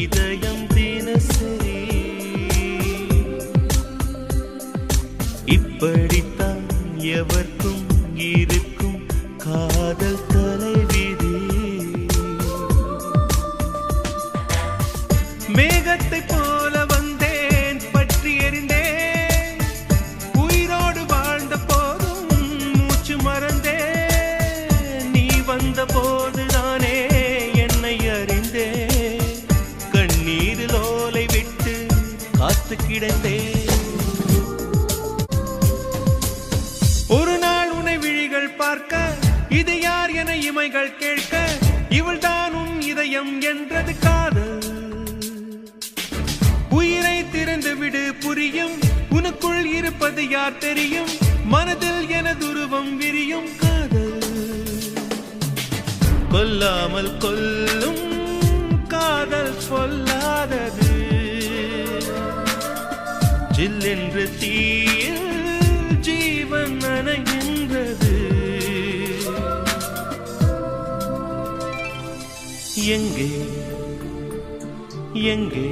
இதயம் தினசரி இப்படித்தான் எவர்க்கும் இருக்கும் காதல் தலைவிதி. மேகத்தை போல வந்தேன் பற்றி எறிந்தேன், உயிரோடு வாழ்ந்த போதும் மூச்சு மறந்தேன். நீ வந்த போது நானே என்னை அறிந்தேன், கண்ணீரில் ஓலை விட்டு காத்து கிடந்தேன். ஒரு நாள் உன்னை விழிகள் பார்க்க, இது யார் என இமைகள் கேட்க, இவள் தான் உன் இதயம் என்றது காதல். உயிரை திறந்து விடு புரியும், உனக்குள் இருப்பது யார் தெரியும், மனதில் எனதுருவம் விரியும் காதல். கொல்லாமல் கொல்லும் காதல் சொல்லாதது, ஜில்லென்று தீயில் ஜீவன் நனைகின்றது. எங்கே எங்கே